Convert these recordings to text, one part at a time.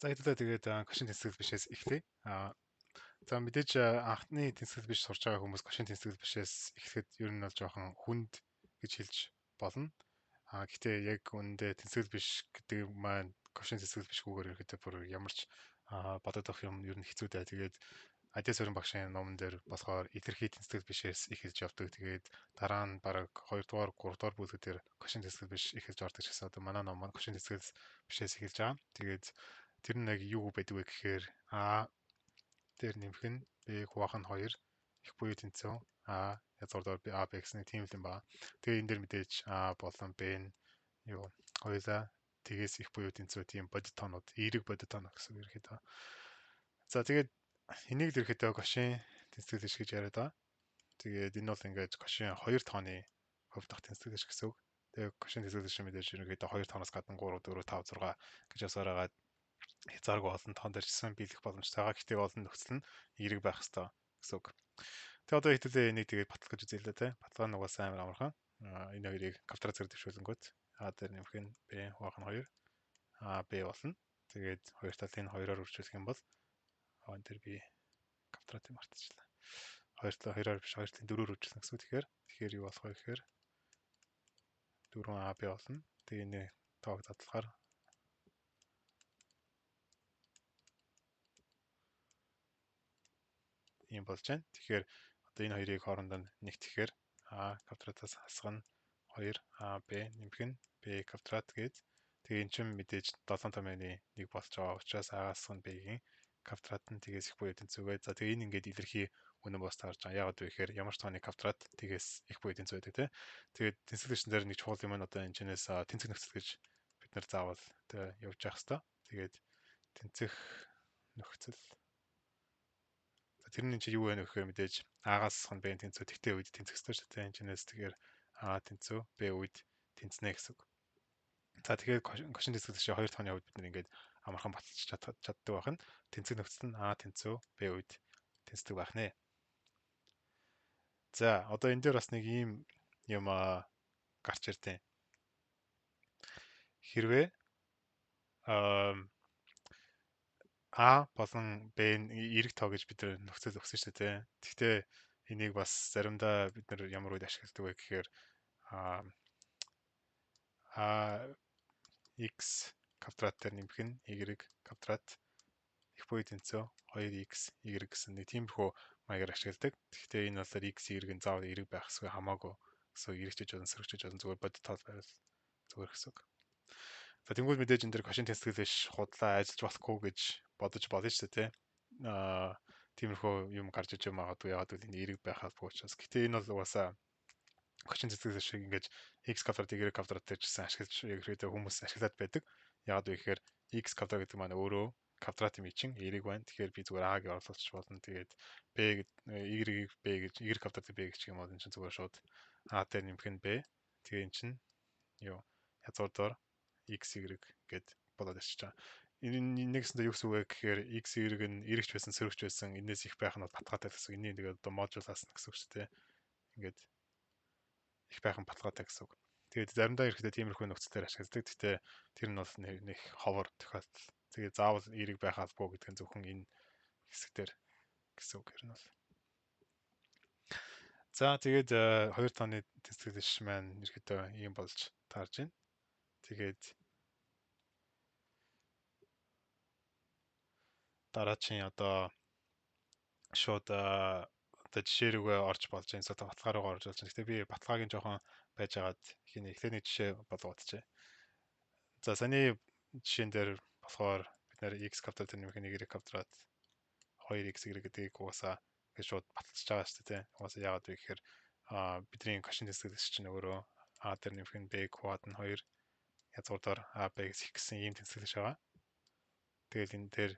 За хэдүүлээ тэгээд кошийн тэнцэтгэл бишээс эхлэе. За мэдээж анхны тэнцэтгэл биш сурж байгаа хүмүүс кошийн тэнцэтгэл бишээс эхлэхэд ер нь бол жоохон хүнд гэж хэлж болно. Гэхдээ яг үүндээ тэнцэтгэл биш гэдэг маань кошийн тэнцэтгэл бишгүйгээр ирэхэд бүр ямар ч бодоод авах юм ер нь хэцүү дээ. Тэгээд Адис өрн багшийн номон дээр болохоор илэрхий тэнцэтгэл бишээс эхэлж явдаг. Тэгээд дараа нь бараг 2 дугаар 3 дугаар бүлгээр кошийн тэнцэтгэл биш эхэлж ордог ч гэсэн одоо манай ном маань кошийн тэнцэтгэл бишээс эхэлж байгаа. Тэгээд тэр нь яг юу байдаг вэ гэхээр дээр нэмэх нь B хуваах нь 2 их буюу тэнцүү язгуурдаар А Б гэсэн нэг тийм л юм байна. Тэгээ энэ дээр мэдээж А болон Б нь юу хоёлаа тэгээс их буюу тэнцүү тийм бодит тоонууд эерэг бодит тоонууд гэсэн үг ирэхэд. За тэгээд энийг л ирэхэд кошийн тэнцэтгэл гэж яриад байгаа. Тэгээд энэ бол ингээд кошийн 2 тооны хувь дахь тэнцэтгэл гэсэн үг. Тэгээ кошийн тэнцэтгэл шиг мэдээж ерөнхийдөө 2 тооноос гадна 3 4 5 6 гэж асууад байгаа хязгааргүй олон тоон дээрсэн биелэх боломжтой байгаа. Гэхдээ олон нөхцөл нь эерэг байх ёстой гэсэн үг. Тэгээ одоо хэвтүүлээ энийг тэгээд батлах гэж үзье л да тий. Баталгаа нь угаасаа амар амархан. Энэ хоёрыг квадрат зэрэг дэвшүүлэнгүүт А дээр нэмэх нь Б хуваах нь 2 Б болно. Тэгээд хоёр талыг нь 2-оор үржүүлэх юм бол энэ дээр би квадратыг мартчихлаа. 2-2-оор биш 2 талын 4-өөр үржүүлсэн гэсэн үг. Тэгэхээр юу болох вэ гэхээр 4 АБ болно. Тэгээ энэ тоог задлахаар ийм болж байна. Тэгэхээр одоо энэ хоёрыг хоорондоо нэгтгэхээр А квадратаас хасах нь 2 АБ нэмэх нь Б квадрат гээд тэгээ эн чинь мэдээж 7 томьёоны 1 болж байгаа учраас А-гаас нь Б-ийн квадрат нь тэгээс их буюу тэнцүүгээ. За тэгээ энэ ингээд илэрхий үнэн бос таарж байгаа. Яагаад вэ гэхээр ямар ч тооны квадрат тэгээс их буюу тэнцүү байдаг тийм. Тэгээд тэнцвэрчэн дээр нэг чухал юм нь одоо энэ чинээс тэнцэх нөхцөл гэж бид нар заавал тэгээ явж явах хэвээр. Тэгээд тэнцэх нөхцөл тэр нь чи юу вэ гэхээр мэдээж А-гаас нь Б-ийн тэнцүү тэгтэй үед тэнцэх ёстой шүү дээ. Энэчнээс тэгэхээр А тэнцүү Б үед тэнцэнэ гэсэн үг. За тэгэхээр кошин тэнцвэр шиг 2 тооны хувьд бид нэг ингээд амархан баталж чаддаг байх нь тэнцэх нөхцөл нь А тэнцүү Б үед тэнцдэг байх нэ. За одоо энэ дээр бас нэг ийм юм гарч ирдیں۔ Хэрвээ А болон Б нь эерэг тоо гэж бид нар нөхцөл өгсөн шүү дээ. Гэхдээ энийг бас заримдаа бид нар ямар үед ашигладаг вэ гэхээр X квадрат дээр нэмэх нь Y квадрат их буюу тэнцүү 2x y гэсэн нэг тиймэрхүү маягаар ашигладаг. Гэхдээ энэ бол x y нь заавал эерэг байх эсвэл хамаагүй эсвэл эргэжж болно, сөрөгчж болно зүгээр бодит тоол байвал зүгээр гэсэн үг. За тэгвэл мэдээж энэ дэр кошин тэнцэтгэл биш худлаа ажиллаж болохгүй гэж бодож болно шүү дээ, тий. Тиймэрхүү юм гарч иж магадгүй яагаад гэвэл энэ эерэг байх албагүй учраас. Гэхдээ энэ бол угаасаа кошин тэнцэтгэл шиг ингэж x квадрат y квадрат гэж гэсэн ашиглаж ерөөдөө хүмүүс ашиглаад байдаг. Яагаад вэ гэхээр x квадрат гэдэг маань өөрөө квадрат юм чинь эерэг байна. Тэгэхээр би зүгээр а-г оруулах болно. Тэгээд b y b гэж y квадрат b гэх юм бол энэ чинь зүгээр шууд а дээр нэмэх нь b. Тэгээ энэ чинь юу язгуурдаар x y гэд болоод ирчихэж байгаа. Энэ нэгсэндээ юу гэсэн үг вэ гэхээр x y нь эргэж байсан, сөрөгч байсан, энэс их байх нь бол баталгаатай гэсэн. Энийг тэгээд одоо модулаас гэсэн үг шүү дээ. Ингээд их байх нь баталгаатай гэсэн үг. Тэгээд заримдаа ирэхдээ тиймэрхүү нөхцөлөөр ашигладаг. Гэхдээ тэр нь бол нэг ховор тохиолдол. Тэгээд заавал эерэг байх албагүй гэдэг нь зөвхөн энэ хэсгээр гэсэн үг юм бол. За тэгээд 2 тооны тэнцэтгэл биш маань ерөөдөө ийм болж таарж байна. Тэгээд дараачийн одоо шууд одоо жишээ рүүгээ орж болж байна. Сот баталгаа руугаа орж болж байна. Гэхдээ би баталгааг нь жоохон байжгаад эхлээний жишээ болгоодчихъя. За саяны жишээн дээр болохоор бид нэр x квадрат нэмэх нь y квадрат 2x y гэдгийг угаасаа гэж шууд баталж байгаа шүү дээ. Угаасаа яагаад вэ гэхээр бидний кошин тэнцэтгэл чинь өөрөө a дээр нэмэх нь b квад нь 2 язгуурдаар a b гэсэн ийм тэнцэглэж байгаа. Тэгэл энэ дээр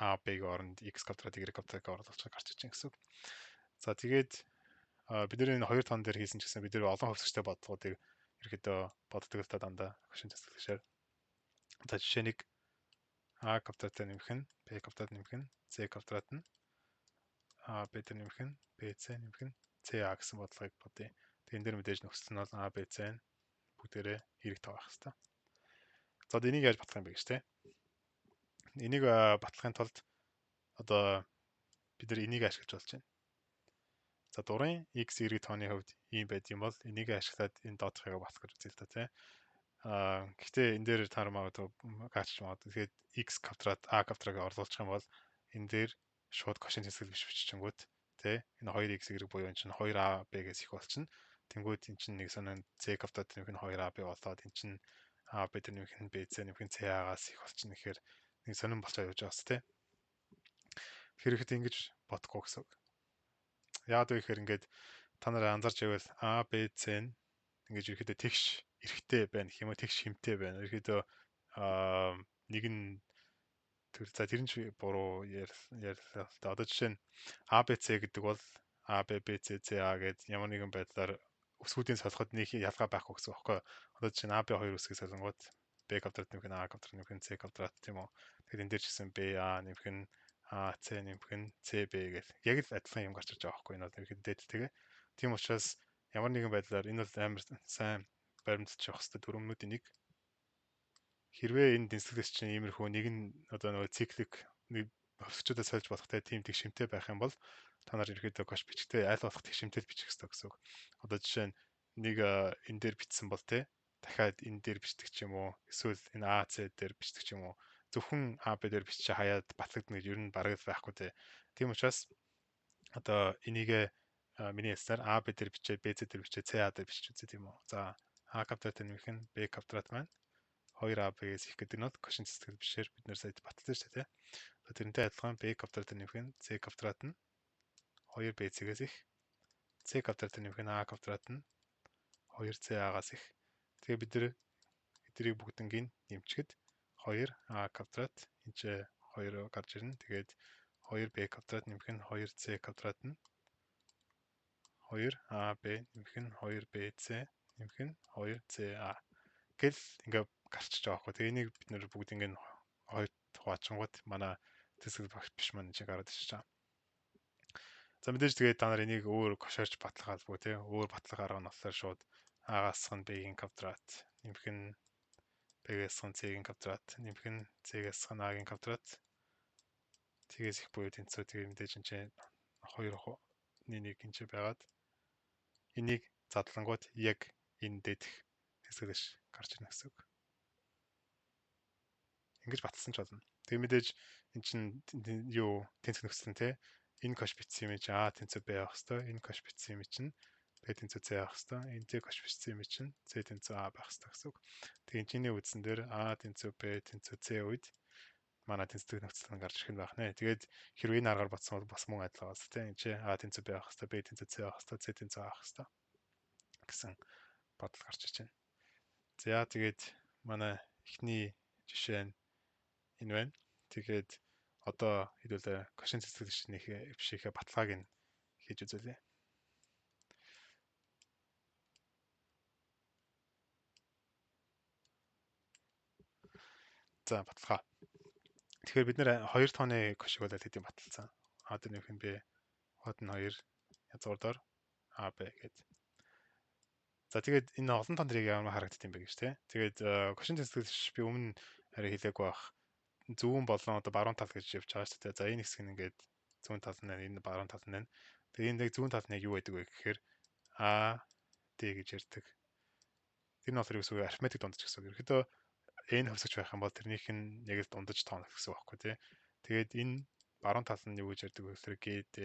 a b-ийн оронд x квадрат y квадрат оруулж гарч иж байгаа гэсэн үг. За тэгээд бид нэр энэ 2 тон дээр хийсэн ч гэсэн бид нэр олон хувьсгчтэй бодлогуудыг ерөөдөө боддог л та дандаа кошин тэнцэглэшээр. За жишээ нэг a квадратаар нэмэх нь b квадрат нэмэх нь c квадрат нь a b дээр нэмэх нь b c нэмэх нь ca гэсэн бодлогыг бодъё. Тэгээд энэ дээр мэдээж нөхцөл нь бол a b c нь бүгдээрээ эерэг тоо байх хэвээр. За энийг яаж батлах юм бэ гэж те. Энийг батлахын тулд одоо бид нар энийг ашиглаж болж байна. За дурын x, y тооны хувьд ийм байд юм бол энийг ашиглаад энэ доодохыг батлах гэж үзье л да тий. Гэхдээ энэ дээр таар магадгүй гаач магадгүй. Тэгэхээр x квадрат a квадратыг орлуулчих юм бол энэ дээр шууд кошийн тэнцэтгэл биш биччихэнгүүт тий. Энэ 2x y буюу энэ чинь 2ab-гээс их болчихно. Тэнгүүд энэ чинь нэг сонин c квадрат нэмэх нь 2ab болоод энэ чинь ab дээр нэмэх нь bc нэмэх нь ca-гаас их болчихно. Тэгэхээр нэг сонин болцоо явж байгаа бас тий. Тэгэхэд ингэж бодохгүй гэсэн үг. Яагаад вэ гэхээр ингээд та нараа анзарч байвал A, B, C нь ингэж ирэхдээ тэгш эрэхтэй байна гэх юм уу, тэгш хэмтэй байна. Ирэхдээ нэг нь за тэр нь ч буруу ярьлаа л да. Одоо жишээ нь A, B, C гэдэг бол A, B, B, C, C, A гэдэг ямар нэгэн байдлаар өсгүүдийн солиход нэг ялгаа байхгүй гэсэн үг байхгүй. Одоо жишээ нь A, B хоёр үсгийг солонгууд B квадрат нэмэх нь A квадрат нэмэх нь C квадрат тийм үү. Тэгэхээр энэ дээр ч гэсэн B, A нэмэх нь AC нэмэх нь CB гэх яг л адилхан юм гарч ирж байгаа байхгүй энэ бол ихэд дээдтэйгээ. Тийм учраас ямар нэгэн байдлаар энэ бол амар сайн баримталж явах хэрэгтэй дүрмнүүдийн нэг. Хэрвээ энэ тэнцвэрлэгч чинь иймэрхүү нэг нь одоо нөгөө циклик нэг хөвсчүүдэд сольж болохтай тийм тэг шимтэй байх юм бол та нар ерөөдөө кош бичгтээ аль болох тэг шимтэл бичих хэрэгтэй гэсэн үг. Одоо жишээ нь нэг энэ дээр бичсэн бол те дахиад энэ дээр бичдэг ч юм уу эсвэл энэ AC дээр бичдэг ч юм уу зөвхөн AB дээр бичиж хаяад батлагдана гэж ер нь бараг л байхгүй те. Тийм учраас одоо энийг миний хэлснээр AB дээр бичээ, BC дээр бичээ, CA дээр бичиж үзье тийм үү. За A квадрат нэмэх нь B квадрат маань 2AB-гээс их гэдэг нь бол кошийн цэцтгэл бишээр бид нэр сая батлсан шүү дээ. Тэрнтэй адилхан B квадрат нэмэх нь C квадрат нь 2BC-гээс их. C квадрат нэмэх нь A квадрат нь 2CA-гаас их. Тэгээ бид эднийг бүгднийг нэмчихэд 2a квадрат энэ ч 2 гарч ирнэ. Тэгээд 2b квадрат нэмэх нь 2c квадрат нь 2ab нэмэх нь 2bc нэмэх нь 2ca гэл ингээ гарчиж байгаа хгүй. Тэгээ энийг бид нэр бүгд ингээ хоёрт хуваачингууд манай тэсгэл багш биш маань чи гараад ирчихэж байгаа. За мэдээж тэгээд та нар энийг өөр кошоорч батлах албагүй тий. Өөр батлах арга нь болохоор шууд a-гаас нь b-ийн квадрат нэмэх нь B-гээс нь C-ийн квадрат нэмэх нь C-гээс нь A-гийн квадрат тэгээс их буюу тэнцүү тэгээ мэдээж энэ 2-1 энэ ч байгаад энийг задлангууд яг энэ дээрх хэсгээс гарч ирнэ гэсэн үг. Ингэж баталсан ч болно. Тэгээ мэдээж эн чинь юу тэнцэх нөхцөл нь те энэ кош бичсэн юм чи А тэнцүү Б авах хэвээр энэ кош бичсэн юм чинь Б тэнцүү С авах хэвээр энэ З кош бичсэн юм чинь С тэнцүү А байх хэвээр гэсэн үг. Тэгээ энэний үндсэн дээр А тэнцүү Б тэнцүү С үед манай тэнцдэг нөхцөл нь гарч ирэх нь байх нэ. Тэгээд хэрвээ энэ аргаар батсан бол бас мөн адилхан байна те. Энд чи А тэнцүү Б авах хэвээр Б тэнцүү С авах хэвээр С тэнцүү А авах хэвээр гэсэн бодол гарч ирж байна. За тэгээд манай эхний жишээ нь энэ байна. Тэгээд одоо хэдүүлээ кошийн цэцгэлэгчнийхээ бишийнхээ баталгааг нь хийж үзүүлье. За баталгаа. Тэгэхээр бид нэр 2 тооны кошиг болоод хэдийн баталсан. А дээр нэмэх нь B, хот нь 2 язгуурдаар AB гэдэг. За тэгээд энэ олон тоон дэрийг ямар харагддаг юм бэ гэж тий. Тэгээд кошийн цэцгэлэгч би өмнө арай хэлээгүй байх. Зүүн болон одоо баруун тал гэж явж байгаа шүү дээ. За энэ хэсэг нь ингээд зүүн тал нь энэ баруун тал нь. Тэгээд энэ зүүн тал нь юу байдаг вэ гэхээр А, D гэж ярьдаг. Тэр нь болохоор юу гэсэн үг арифметик дундаж гэсэн үг. Ерөнхийдөө n хөвсөж байх юм бол тэрнийх нь яг л дундаж тоонох гэсэн үг байхгүй тий. Тэгээд энэ баруун тал нь юу гэж ярьдаг вэ гэхээр GD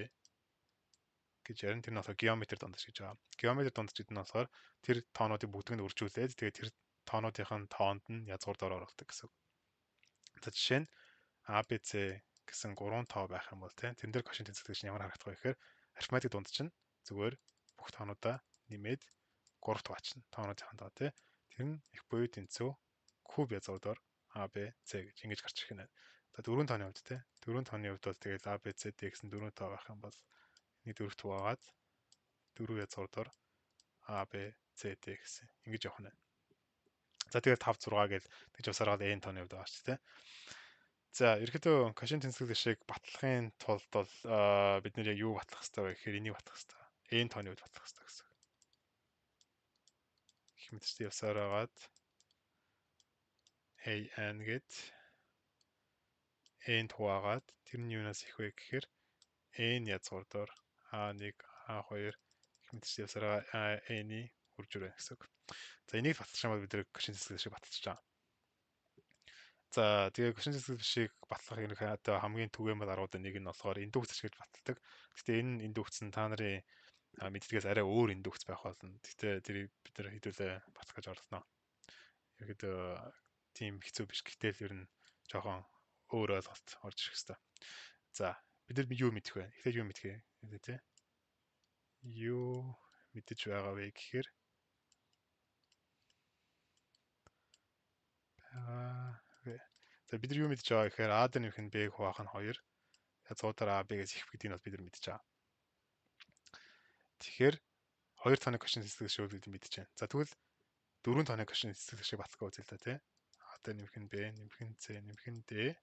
гэж ярина. Тэр нь болохоор геометр дундаж гэж байгаа. Геометр дундаж гэдэг нь болохоор тэр тоонуудыг бүгдийг нь үржүүлээд тэгээд тэр тоонуудын тоонд нь язгуурдаар оруулдаг гэсэн үг. За жишээ нь ABC гэсэн 3 тоо байх юм бол тэрэн дээр кошийн тэнцвэрч нь ямар харагдах вэ гэхээр арифметик дунд чинь зүгээр бүх тоонуудаа нэмээд 3 тоо ачна. Тоонуудын тоо тий. Тэр нь их буюу тэнцүү куб язгуурдаар ABC гэж ингэж гарч ирэх нь. За 4 тооны хувьд тий. 4 тооны хувьд бол тэгээд ABCD гэсэн 4 тоо байх юм бол нэг дөрөвт хуваагаад 4 язгуурдаар ABCD гэсэн ингэж явах нь. За тэгээд 5 6 гэж тэгж усараад n тооны хувьд байгаа ч тий. За ерөөдөө кошийн тэнцвэрлэг шиг батлахын тулд бол бид нэр яг юу батлах хэрэгтэй вэ гэхээр энийг батлах хэрэгтэй. n тооны үед батлах хэрэгтэй гэсэн. Их мэдчтэй явсаар байгаад an гэд n хуваагаад тэрний юунаас их вэ гэхээр n язгуурдаар a1 a2 гэх мэт явсараа n-ий үрж өрөө гэсэн үг. За энийг баталчих юм бол бид нэр Кошийн тэнцэтгэл шиг баталчих жаа. За тэгээ Кошийн тэнцэтгэл бишийг батлах ерөнхий одоо хамгийн түгээмэл аргуудын нэг нь болохоор индукц гэж баталдаг. Гэхдээ энэ индукц нь та нарын мэддгээс арай өөр индукц байх болно. Гэхдээ тэрийг бид нэр хэдүүлээ батлах гэж оролдоно. Ерөөдөө тийм хэцүү биш. Гэтэл ер нь жоохон өөр ойлголт орж ирэх хэрэгтэй. За бид нар юу мэдэх вэ? Эхлээд юу мэдэх вэ? Тэ? Юу мэдэж байгаа вэ гэхээр за бид нар юу мэдэж байгаа гэхээр А-д нэмэх нь Б-г хуваах нь 2. Язгуудаар А, Б-гээс их гэдгийг нь бол бид нар мэдэж байгаа. Тэгэхээр 2 тоног Кошийн тэнцэтгэл шиг бид мэдэж байна. За тэгвэл 4 тоног Кошийн тэнцэтгэл шиг баталгаа үзэл та тий. А-д нэмэх нь Б, нэмэх нь С, нэмэх нь Д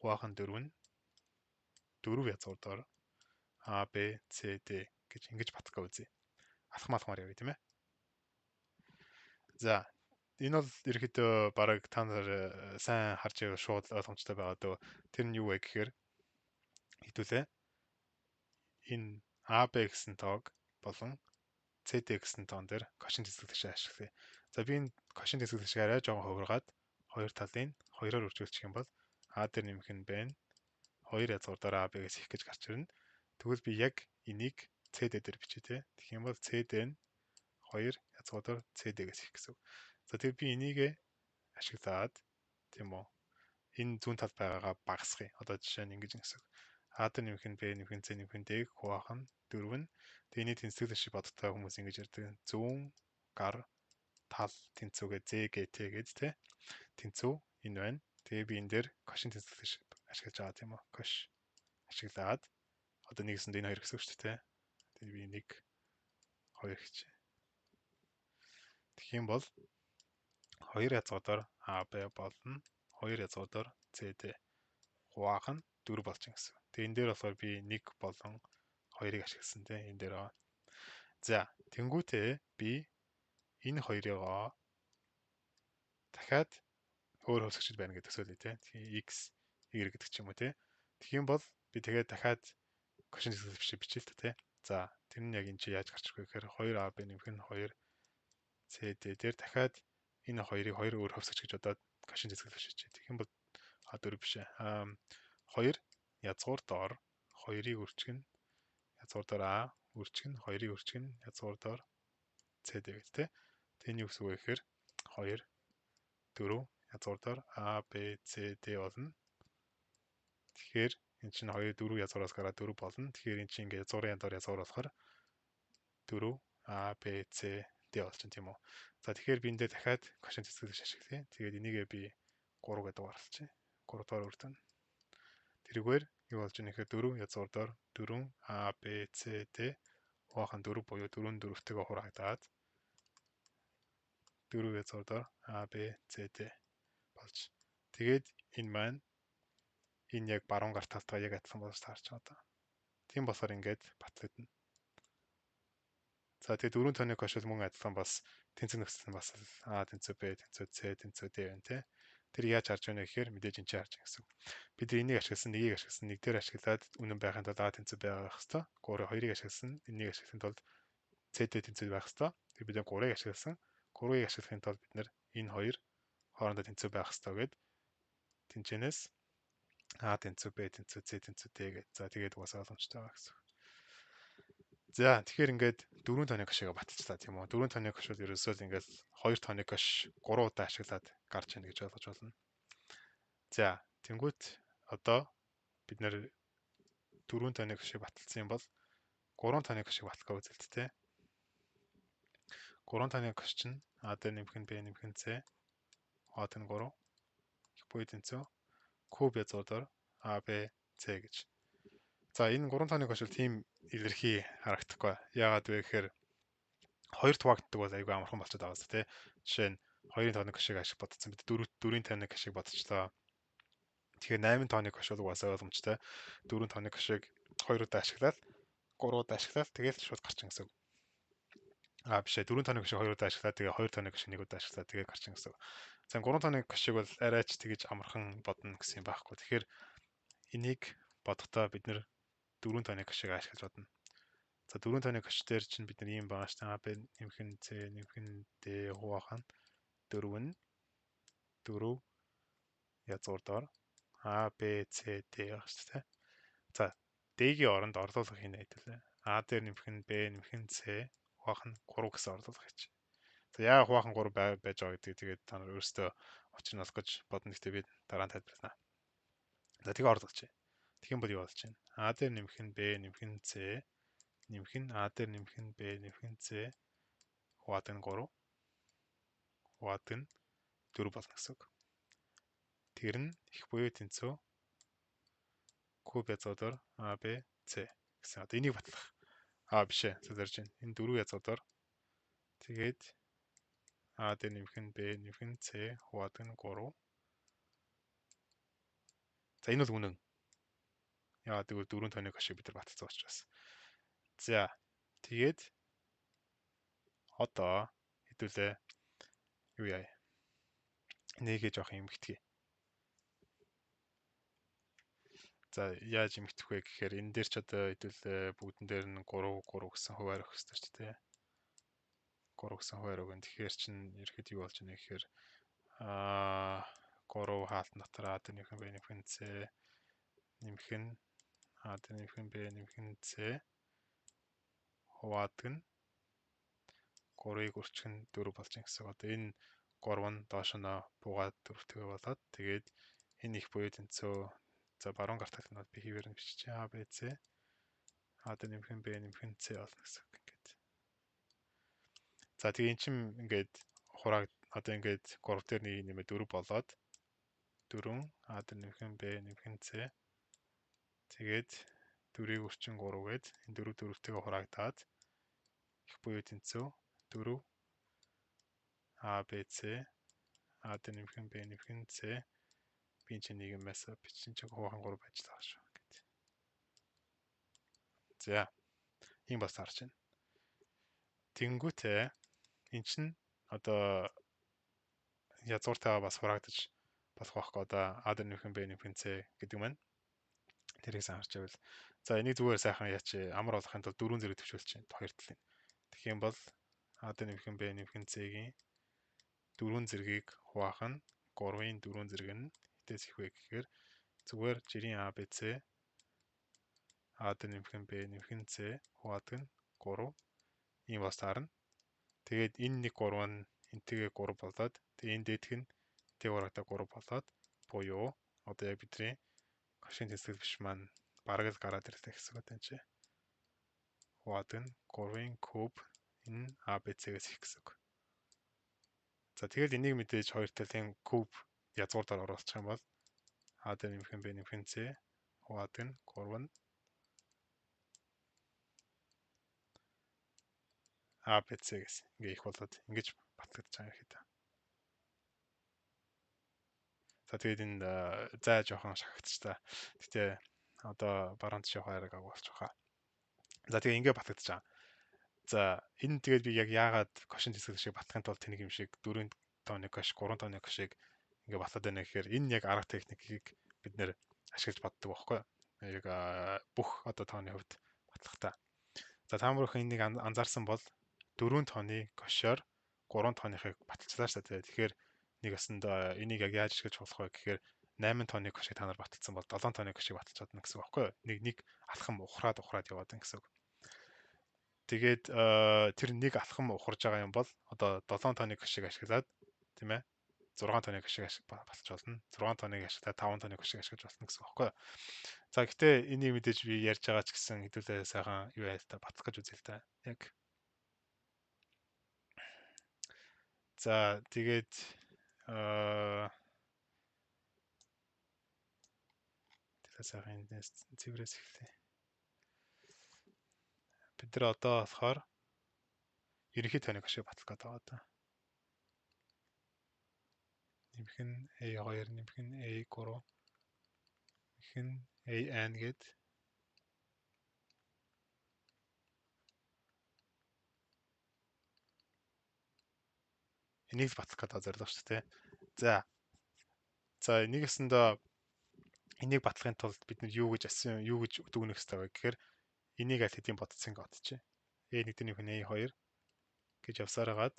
хуваах нь 4 нь 4 язгуудаар А, Б, С, Д гэж ингэж баталгаа үзье. Алхмаар явъя тийм ээ. За энэ бол ерөөхдөө бараг та нар сайн харж байвал шууд ойлгомжтой байгаа дөө. Тэр нь юу вэ гэхээр хэдүүлээ энэ АБ гэсэн тоог болон CD гэсэн тоон дээр Кошийн тэнцвэртэй ашиглая. За би энэ Кошийн тэнцвэртэй арай жоохон хувиргаад хоёр талын 2-оор үржүүлчих юм бол А дээр нэмэх нь Б, 2 язгуурдаар АБ-гээс их гэж гарч ирнэ. Тэгвэл би яг энийг CD дээр бичээ те. Тэгэх юм бол CD нь 2 язгуурдаар CD-гээс их гэсэн үг. За тэгээ би энийг ашиглаад тийм үү. Энэ зүүн талд байгаагаа багасгая. Одоо жишээ нь ингэж ингэсэн. А дээр нэмэх нь Б, нэмэх нь С, нэмэх нь Д хуваах нь 4 нь. Тэний тэнцвэр шиг боддог хүмүүс ингэж ярьдаг. Зүүн гар тал тэнцвэгээ З гэ Т гэж тэ. Тэнцв энэ байна. Тэгээ би энэ дээр Кошийн тэнцвэр шиг ашиглаж байгаа тийм үү. Кош ашиглаад одоо нэгсэнд энэ хоёр гэсэн үг шүү дээ. Тэгээ би 1 2 гэж. Тэгэх юм бол 2 язгуудаар АБ болно. 2 язгуудаар CD хуваах нь 4 болж гэсэн. Тэгээ энэ дээр болохоор би 1 болон 2-ыг ашигласан тийм энэ дээр. За тэнгуүтээ би энэ хоёрыгоо дахиад өөр хөлсөгчд байна гэдэг төсөөлье тийм. Тэгэхээр X, Y гэдэг ч юм уу тийм. Тэгэх юм бол би тэгээд дахиад Кошийн тэнцвэр биш бичээ л та тийм. За тэр нь яг энэ чи яаж гарч ирэх вэ гэхээр 2AB нэмэх нь 2 CD дээр дахиад энэ хоёрыг хоёр өөр хөвсөгч гэж бодоод Кошийн тэнцвэр бичээ. Тэгэх юм бол 4 биш ээ. 2 язгуур доор 2-ыг үржигнэ. Язгуур доор А үржигнэ, 2-ыг үржигнэ, язгуур доор CD гэж тийм. Тэний үгс үг гэхээр 2 4 язгуур доор А, Б, С, Д болно. Тэгэхээр энэ чинь 2 4 язгуураас гараад 4 болно. Тэгэхээр энэ чинь ингээд язгуурын доор язгуур болохоор 4 А, Б, С, Д болж байна тийм үү. За тэгэхээр би энэ дээр дахиад Кошийн тэнцвэр ашиглая. Тэгээд энийгээ би 3 гэдэг оруулчих. 3 дугаар үр дүн. Тэрүүгээр юу болж байгаа нэхэ 4 язгуур доор 4 А, Б, С, Д хуваах нь 4 буюу 4 4-тэйгээ хурагдаад 4 язгуур доор А, Б, С, Д болж. Тэгээд энэ маань энэ яг баруун гар талтаа яг адилхан болж таарч байгаа. Тийм болохоор ингээд батлагдана. За тэгээд 4 тооны кош бол мөн адилхан бас тэнцвэр нөхцөл нь бас А тэнцвэр Б тэнцвэр С тэнцвэр Д байна тий. Тэр яаж харж байна гэхээр мэдээж энэ чинь харж байгаа гэсэн. Бид энийг ашигласан, нэгийг ашигласан, нэг дээр ашиглаад үнэн байхын тулд А тэнцвэр Б байх хэвээр. 3-2-ыг ашигласан, энийг ашиглахын тулд С Д тэнцвэр байх хэвээр. Тэгээд бид 3-ыг ашигласан. 3-ыг ашиглахын тулд бид энэ хоёр хоорондоо тэнцвэр байх хэвээр гээд тэнцэнээс А тэнцвэр Б тэнцвэр С тэнцвэр Д гэж. За тэгээд угаасаа боломжтой байгаа гэсэн. За тэгэхээр ингээд 4 тооны кошыг баталчлаа тийм үү. 4 тооны кош бол ерөөсөө л ингээд 2 тооны кош 3 удаа ашиглаад гарч ийн гэж ойлгож байна. За тэнгуут одоо бид нэр 4 тооны кошыг баталсан юм бол 3 тооны кошыг баталгаа үзэлттэй. 3 тооны кош чинь А дээр нэмэх нь Б нэмэх нь С А дээр 3 их буй тэнцүү куб язгуудаар А Б С гэж. За энэ 3 тооны кош бол тийм илэрхий харагдахгүй. Яагаад вэ гэхээр 2 хуваагддаг бол айгүй амархан болчиход байгаа зү тий. Жишээ нь 2-ын тооны кошыг ашиг бодсон бид 4-ийн тооны кошыг бодчихлоо. Тэгэхээр 8 тооны кош бол угаасаа ойлгомжтой. 4 тооны кошыг 2 удаа ашиглаад 3 удаа ашиглаад тэгээд шууд гарчин гэсэн үг. Биш ээ 4 тооны кошыг 2 удаа ашиглаад тэгээ 2 тооны кошыг 1 удаа ашиглаад тэгээ гарчин гэсэн үг. За 3 тооны кошиг бол арайч тэгэж амархан бодно гэсэн юм байхгүй. Тэгэхээр энийг бодохдоо бид нэр 4 тооны кошиг ашиглаж бодно. За 4 тооны кош дээр чинь бид нар ийм байгаа шүү дээ. А, Б нэмэх нь С нэмэх нь Д хуваах нь 4 нь 4 язгуурдаар А, Б, С, Д байгаа шүү дээ. За D-гийн оронд орлуулга хийнэ хэдүүлээ. А дээр нэмэх нь Б нэмэх нь С хуваах нь 3 гэсэн орлуулга хийчих. За яа хуваах нь 3 байж байгаа гэдэг тэгээд та нар өөрсдөө очин олох гэж бодно гэхдээ би дараа нь тайлбарлана. За тэгээ орлуулж байна. Тэгэх юм бол юу болж байна? А дээр нэмэх нь Б нэмэх нь С нэмэх нь А дээр нэмэх нь Б нэмэх нь С хуваад нь 3 хуваад нь 4 болно гэсэн үг. Тэр нь их буюу тэнцүү куб язгуудаар А Б С гэсэн. Одоо энийг батлах. Биш ээ. Зөвлөрж байна. Энэ 4 язгуудаар тэгээд А дээр нэмэх нь Б нэмэх нь С хуваад нь 3. За энэ бол үнэн. Яагаад гэвэл 4 тооны кошиг бид нар баталсан учраас. За тэгээд одоо хэдүүлээ юу яа. Нэгээ жоох юм битгий. За яаж имэгдэх вэ гэхээр энэ дээр ч одоо хэдүүлээ бүгдэн дээр нь 3 3 гэсэн хуваар өгөх хэрэгтэй ч тийм. 3 гэсэн хуваар өгөн. Тэгэхээр чинь ерхэд юу болж байна гэхээр 3 хаалтан дотор А дээр нэмэх нь Б нэмэх нь С нэмэх нь А дээр нэмэх нь Б нэмэх нь С хуваад нь 3-ыг өрчих нь 4 болж байгаа гэсэн. Одоо энэ 3 нь доош нь буугаад 4-тэйгээ болоод тэгээд энэ их буюу тэнцүү за баруун гартал нь би хийвэр нь бичиж А Б С А дээр нэмэх нь Б нэмэх нь С болно гэсэн үг ингээд. За тэгээ эн чинь ингээд хурааг одоо ингээд 3 дээр нэг нэмээ 4 болоод 4 А дээр нэмэх нь Б нэмэх нь С тэгээд 4-ийг өрчин 3 гээд энэ 4 4-тэйгээ хураагдаад их буюу тэнцүү 4 А Б С А дээр нэмэх нь Б нэмэх нь С би энэ чинь нийгэмээс бичин чинь хуваахан 3 байж байгаа шүү гэд. За ийм бас харж байна. Тэнгүүтээ эн чинь одоо язгууртайгаа бас хураагдаж болох байхгүй одоо А дээр нэмэх нь Б нэмэх нь С гэдэг маань тэрийг сайн харж байвал за энийг зүгээр сайхан яач амар болохын тулд 4 зэрэг төвшүүлж байна хоёр талын. Тэгэх юм бол А дээр нэмэх нь Б нэмэх нь С-ийн 4 зэргийг хуваах нь 3-ын 4 зэрэг нь хитээс их вэ гэхээр зүгээр жирийн А Б С А дээр нэмэх нь Б нэмэх нь С хуваад нь 3 ийм бас таарна. Тэгээд энэ нэг 3 нь энтэйгээ 3 болоод тэгээд энэ дээдх нь тэг урагтаа 3 болоод буюу одоо яг бидний кошийн тэнцэтгэл биш маань бараг л гараад ирлээ гэсэн үг энэ чинь. Хуваад нь 3-ын куб энэ А Б С-гээс их гэсэн үг. За тэгэл энийг мэдээж хоёр талын куб язгуурдаар оруулах юм бол А дээр нэмэх нь Б нэмэх нь С хуваад нь 3 нь А Б С-гээс ингээ их болоод ингэж батлагдаж байгаа юм хэд. За тэгээд энэ зай жоохон шахагдчих та. Гэтэ одоо баруун тишээ хоёрыг агуулчих хаа. За тэгээ ингээ батлагдаж байгаа. За энэ тэгээд би яг яагаад кошин тэнцэтгэл шиг батлахын тулд тэнийг юм шиг 4 тооны кош 3 тооны кошиг ингээ батлаад байна гэхээр энэ яг арга техникийг бид нэр ашиглаж боддог байхгүй юу? Яг бүх одоо тооны хувьд батлахтаа. За та бүхэн энийг анзаарсан бол 4 тооны кошоор 3 тооныхыг баталчлаа шүү дээ. Тэгэхээр нэг өсөнд энийг яг яаж ашиглаж болох вэ гэхээр 8 тооны кошиг та нар баталсан бол 7 тооны кошиг баталж чадна гэсэн үг байхгүй юу? Нэг алхам ухраад яваад байна гэсэн үг. Тэгээд тэр нэг алхам ухарж байгаа юм бол одоо 7 тооны кошиг ашиглаад тийм ээ 6 тооны кошиг баталж болно. 6 тооныг ашиглаад 5 тооны кошиг ашиглаж болно гэсэн үг байхгүй юу? За гэхдээ энийг мэдээж би ярьж байгаа ч гэсэн хэдүүлээ сайхан юу яа та батлах гэж үзье л та. Яг за тэгээд тэрээ сайхан эндээс цэврээс эхлэе. Бид нар одоо болохоор ерөнхий тооны кошиг батлах гэдэг байгаа даа. Нэмэх нь A2 нэмэх нь A3 нэмэх нь AN гээд энийг батлах гэдэг зорилго шүү дээ. За. За энийг өсөндөө энийг батлахын тулд бид нар юу гэж дүгнэх хэрэгтэй вэ гэхээр энийг аль хэдийн бодсон ингэ бодчих. A1 нэмэх нь A2 гэж явсараад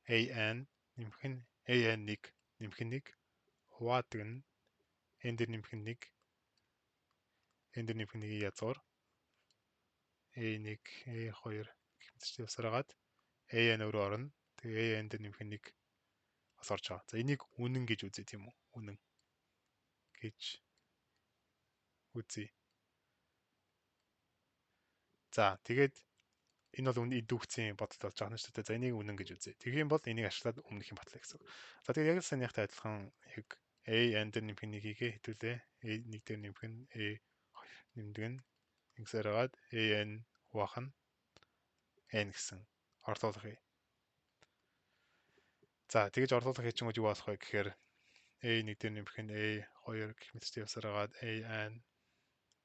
AN нэмэх нь AN1 нэмэх нь 1 хуваадаг нь N дээр нэмэх нь 1 N дээр нэмэх нь 1-ийн язгуур A1 A2 гэх мэтчлэн явсараад AN өөрөө орно. Тэгээ AN дээр нэмэх нь 1 бас орж байгаа. За энийг үнэн гэж үзье тийм үү? Үнэн гэж үзье. За тэгээд энэ бол идэвхцийн бодол болж байгаа юм шүү дээ. За энийг үнэн гэж үзье. Тэгэх юм бол энийг ашиглаад өмнөх юм батлаа гэсэн. За тэгээд яг л санийхтай адилхан яг AN дээр нэмэх нь 1-ийг хэдүүлээ. A1 дээр нэмэх нь A2 нэмдэг нь ингэсээр хагаад AN хуваах нь N гэсэн орлуулах юм. За тэгэж орлуулах хийчингүүд юу болох вэ гэхээр A1 дээр нэмэх нь A2 гэх мэтчтэй явсаар хагаад AN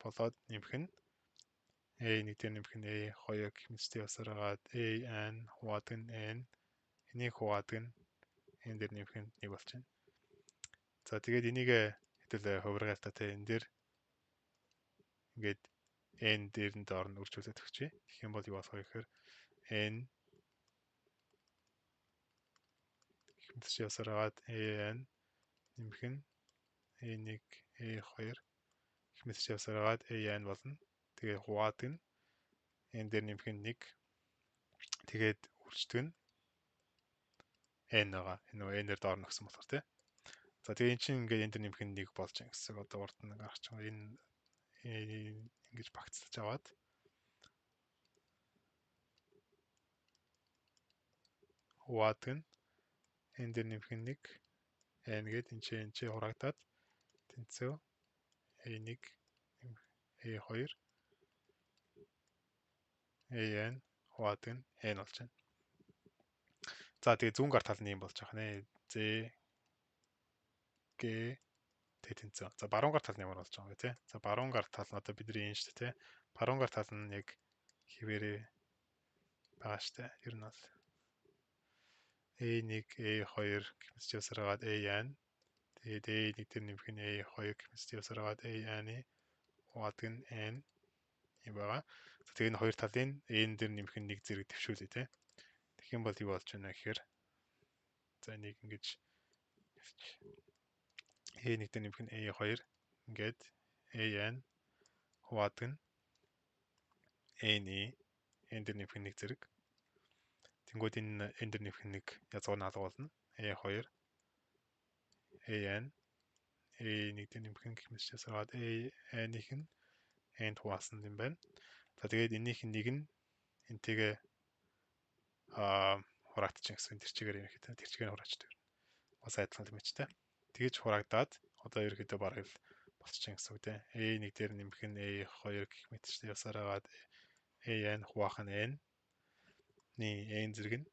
болоод нэмэх нь A1 дээр нэмэх нь A2 гэх мэтчтэй явсаар хагаад AN хуваадаг нь N энийг хуваадаг нь N дээр нэмэх нь 1 болж байна. За тэгээд энийг хэдүүлээ хувиргаал та энэ дээр ингээд N дээрэнд орно үржүүлээд өгчээ. Тэгэх юм бол юу болох вэ гэхээр N гэх мэтчтэй явсаар хагаад AN нэмэх нь A1 A2 гэх мэтчтэй явсаар хагаад AN болно. Тэгээд хуваадаг нь N дээр нэмэх нь 1 тэгээд үрждэг нь N байгаа. Энэ N-ээр доор нөхсөн болохоор тий. За тэгээ эн чинь ингээд N дээр нэмэх нь 1 болж байгаа гэсэн. Одоо урд нь гарч байгаа. Энэ ингэж багцлаж аваад хуваадаг нь N дээр нэмэх нь 1 N гээд энэ чинь хураагдаад тэнцүү A1 A2 AN хуваадаг нь N болж байна. За тэгээ зүүн гар тал нь юм болж байгаа нэ. Z Г Т тэнцүү. За баруун гар тал нь ямар болж байгаа вэ те? За баруун гар тал нь одоо бидний энэ шүү дээ те. Баруун гар тал нь яг хിവэрэ байгаа шүү дээ. Ер нь бол A1 A2 гэх мэт явсаар хагаад AN тэгээд A1 дээр нэмэх нь A2 гэх мэт явсаар хагаад AN-ы хуваадаг нь N юм байгаа. За тэгээд энэ хоёр талын N дээр нэмэх нь 1 зэрэг төвшүүлээ те. Тэгэх юм бол юу болж байна гэхээр за энийг ингэж A1 дээр нэмэх нь A2 ингээд AN хуваадаг нь N-ий N дээр нэмэх нь 1 зэрэг. Тэнгүүд энэ N дээр нэмэх нь 1 язгуур нь алга болно. A2 AN A1 дээр нэмэх нь гэх мэт шасгаад AN-ийнх нь N-д хуваасан юм байна. За тэгээд энийх нь 1 нь энтэйгээ хураагдчих гэсэн тэр чигээр ерөнхийдөө тэр чигээр хураачдаг. Бас адилхан юм ч тэ. Тэгэж хураагдаад одоо ерөнхийдөө бараг л болчих гэсэн үг тэ. A1 дээр нэмэх нь A2 гэх мэт ч явсаар хагаад AN хуваах нь N N зэрэг нь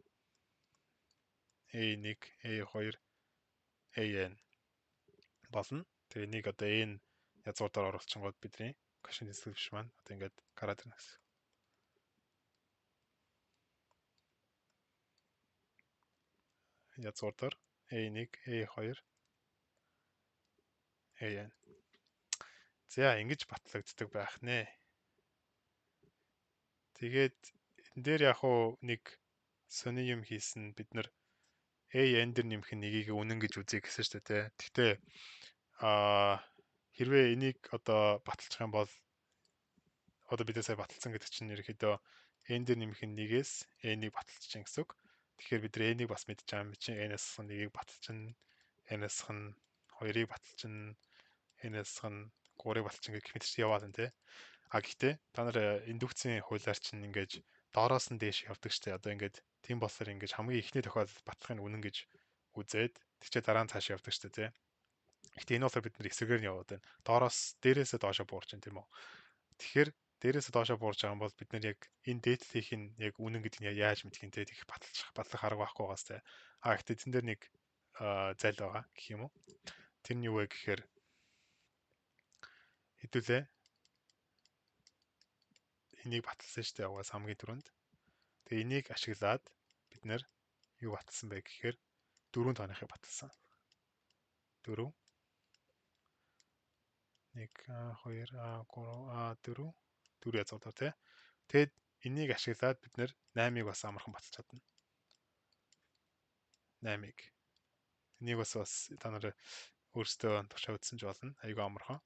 A1 A2 AN болно. Тэгээ энийг одоо N язгуураар оруулчихгод бидний Кошийн тэнцэтгэл биш маань одоо ингээд гараад ирнэ гэсэн. Язгуураар A1 A2 AN. За ингэж батлагддаг байх нэ. Тэгээд энэ дээр яг уу нэг сони юм хийсэн бид нар AN дээр нэмэх нь 1-ийг үнэн гэж үзье гэсэн шүү дээ. Гэхдээ хэрвээ энийг одоо баталчих юм бол одоо бид сая баталсан гэдэг чинь ерөөхдөө N дээр нэмэх нь 1-ээс N-ийг баталчих гэсэн үг. Тэгэхээр бид N-ийг бас мэдж байгаа юм чинь N-ээс 1-ийг баталчихна, N-ээс 2-ыг баталчихна, N-ээс 3-ыг баталчихна гэх мэт чи яваалаа тий. Гэхдээ та нар индукцийн хуулиар чинь ингэж доороос нь дээш явдаг штэ. Одоо ингэж тийм болохоор ингэж хамгийн ихний тохиолдолд батлахыг үнэн гэж үзээд тэгчээ дараа нь цааш явдаг штэ тий. Гэхдээ энэ болохоор бид нар эсрэгээр нь яваад байна. Доороос дээрээсээ доошоо буурч байна тийм үү. Тэгэхээр дээрээсээ доошоо буурж байгаа юм бол бид нар яг энэ дээдлийнх нь яг үнэн гэдэг нь яаж мэдхийн те тэгэх батлах арга байхгүй байгаас те. Гэхдээ тэн дээр нэг зал байгаа гэх юм уу. Тэр нь юу вэ гэхээр хэдүүлээ энийг баталсан шүү дээ угаас хамгийн түрүүнд. Тэгээ энийг ашиглаад бид нар юу баталсан бэ гэхээр 4 тооныхыг баталсан. 4 1 2 3 4 язгуудаар тий. Тэгэд энийг ашиглаад бид нэр 8-ыг бас амархан баталж чадна. 8-ыг. Энийг бас та нар өөрсдөө тушаа үзсэн ч болно. Айгүй амархан.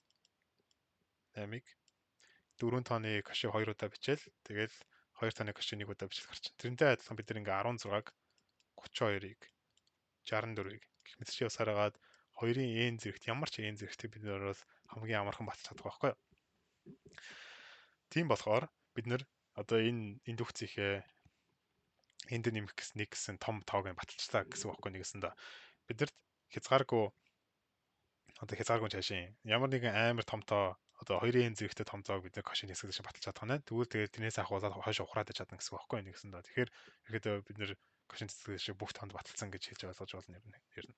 8-ыг 4 тооны кошийг 2 удаа бичээл. Тэгэл 2 тооны кошийг 1 удаа бичлэх гарч. Тэрнтэй адилхан бид нэг 16-г 32-ыг 64-ыг гэх мэт чи явсаар хагаад 2-ын n зэрэгт ямар ч n зэрэгтэй бид нар бол хамгийн амархан баталж чадах байхгүй юу? Тийм болохоор бид нэр одоо энэ индукцийнхээ энд нэмэх гэсэн нэг гэсэн том тоог баталчлаа гэсэн үг байхгүй нэгэсэндээ бидэрт хязгааргүй одоо хязгааргүй цаашийн ямар нэгэн амар том тоо одоо 2-ын зэрэгтэй том тоог бид кошийн хэсэг шиг баталж чадах нь тэгвэл тэгээд тэрнээс ахуулаад хойш ухраад чадна гэсэн үг байхгүй нэгэсэндээ тэгэхээр ихэд бид нэр кошийн хэсэг шиг бүх тоонд баталсан гэж хэлж ойлгож болно юм нэрнэ.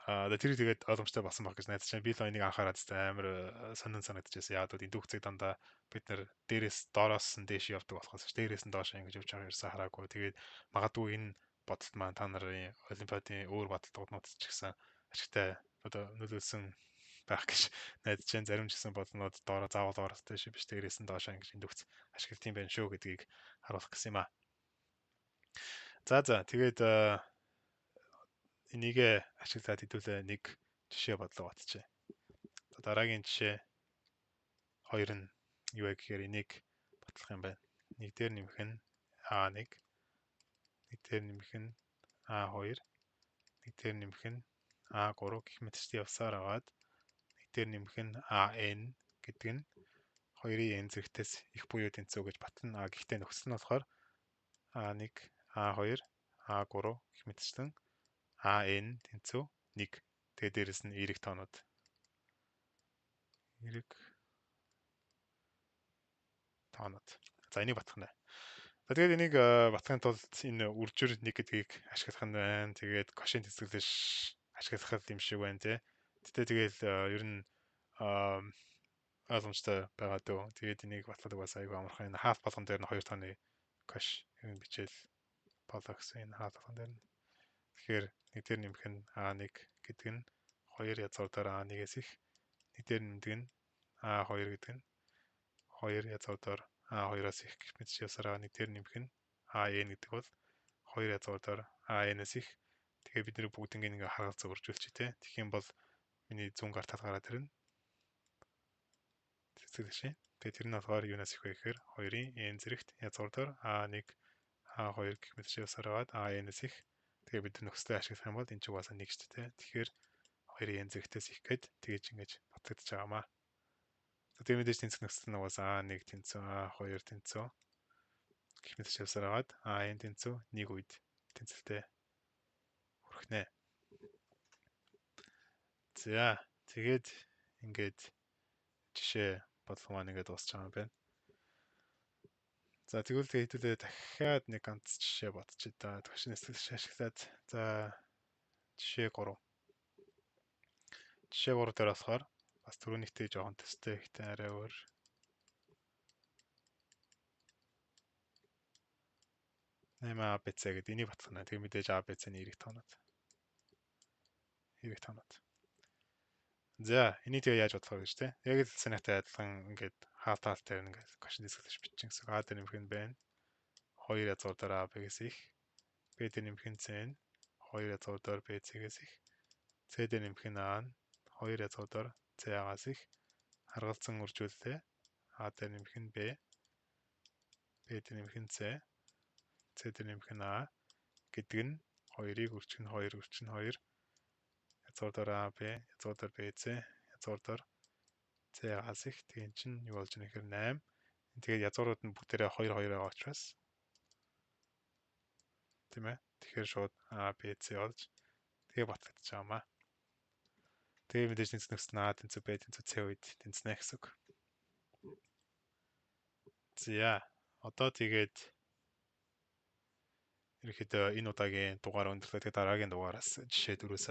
Тэр тэгээд ойлгомжтой болсон баг гэж найдаж байна. Би л энийг анхаараад амар сонин санагдчихсан. Яг л индукцийг дандаа бид нэр дээрээс доороос нь дээш явдаг болохоос дээрээс нь доош ингэж явж байгаа ерөөсөө хараагүй. Тэгээд магадгүй энэ бодолт маань та нарын олимпиадын өөр бодолтууд ч гэсэн ашигтай одоо нөлөөлсөн байх гэж найдаж байна. Зарим ч гэсэн бодлонууд доороо заавал доороос дээш биш дээрээс нь доош ингэж индукц ашиглах юм байна шүү гэдгийг харуулах гэсэн юм аа. За тэгээд энийг ашиглаад хэдүүлээ нэг жишээ бодлого батжээ. Дараагийн жишээ 2 нь юу вэ гэхээр энийг батлах юм байна. 1 дээр нэмэх нь a1, 1 дээр нэмэх нь a2, 1 дээр нэмэх нь a3 гэх мэтчтэй явсаар агаад 1 дээр нэмэх нь an гэдэг нь 2-ын n зэрэгтээс их буюу тэнцүү гэж батлана. Гэхдээ нөхцөл нь болохоор a1, a2, a3 гэх мэтчлэн an тэнцүү 1. Тэгээд дээрэс нь эерэг тоонууд. Эерэг тоонууд. За энийг батлах нь. Тэгээд энийг батлахын тулд энэ үржир 1 гэдгийг ашиглах нь байна. Тэгээд кошийн тэнцвэрлэж ашиглах юм шиг байна тий. Тэгэл ер нь ойлгомжтой байгаа дөө. Тэгээд энийг батлах бас айгүй амархан. Энэ хаалт болгон дээр нь 2 тооны кош юм бичээл болох гэсэн энэ хаалт болгон дээр нь. Тэгэхээр нэг дээр нэмэх нь a1 гэдэг нь 2 язгуур дээр a1-ээс их. Нэг дээр нэмдэг нь a2 гэдэг нь 2 язгуур дээр a2-аас их гэх мэт явсараа нэг дээр нэмэх нь an гэдэг бол 2 язгуур дээр an-ээс их. Тэгээ бид нэр бүгднийг ингээ харгал зөвөржүүлчих тий. Тэгэх юм бол миний зүүн гар талгаараа тэрнэ. Тэгээ тэр нь болохоор юунаас их вэ гэхээр 2-ын n зэрэгт язгуур дээр a1 a2 гэх мэт явсараад an-ээс их. Тэгээ бид нөхцөлөө ашиглах юм бол энэ ч угаасаа 1 шүү дээ. Тэгэхээр 2-ын n зэрэгтээс их гээд тэгэж ингэж батлагдаж байгаамаа. Тэгээ мэдээж тэнцэх нөхцөл нь угаасаа a1 тэнцүү a2 тэнцүү гэх мэт явсараад an тэнцүү 1 үед тэнцэлтэй хүрхнэ. За тэгээд ингээд жишээ бодлого маань ингээд дуусч байгаа юм байна. За тэгвэл хэдүүлээ дахиад нэг ганц жишээ бодчих та. Кошийн хэсэг ашиглаад за жишээ 3. Жишээ 3 дээр болохоор бас түрүүнийхтэй жоохон төстэй ихтэй арай өөр. Наймаа ABC гэдэг энийг батлах нь. Тэгээ мэдээж ABC-ний эерэг тоонууд. Эерэг тоонууд. За энийг тэгээ яаж бодлоо гэж те. Яг л санаатай адилхан ингээд хаалт дээр ингээд кошин дисклэж бичсэн гэсэн. А дээр нэмэх нь байна. 2 язгуур дээр AB-гээс их. B дээр нэмэх нь C нь 2 язгуур дээр BC-гээс их. C дээр нэмэх нь A нь 2 язгуур дээр CA-гаас их. Харгалзан үржүүлэлээ. A дээр нэмэх нь B. B дээр нэмэх нь C. C дээр нэмэх нь A гэдэг нь 2-ыг үржих нь 2 үржих нь 2 язгуур дээр AB, язгуур дээр BC, язгуур дээр CA-гаас их. Тэгээ эн чинь юу болж байгаа нэхэр 8. Тэгээд язгуурууд нь бүгдээрээ 2 2 байгаа учраас тийм ээ. Тэгэхээр шууд A, B, C болж тэгээ батлагдаж байгаамаа. Тэгээ мэдээж тэнцэх нөхцөл нь A тэнцүү B тэнцүү C үед тэнцэнэ гэсэн үг. За одоо тэгээд ерөнхийдөө энэ удаагийн дугаар өндөрлөө. Тэгээд дараагийн дугаараас жишээ дөрөөс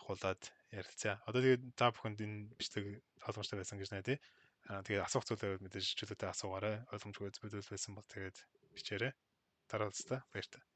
авахуулаад ярилцъя. Одоо тэгээд та бүхэнд энэ бичлэг ойлгомжтой байсан гэж найдаа. Тэгээд асуух зүйлээ мэдээж чөлөөтэй асуугаарай. Ойлгомжгүй зүйлс байсан бол тэгээд бичээрэй. Дараа уулзлаа. Баярлалаа.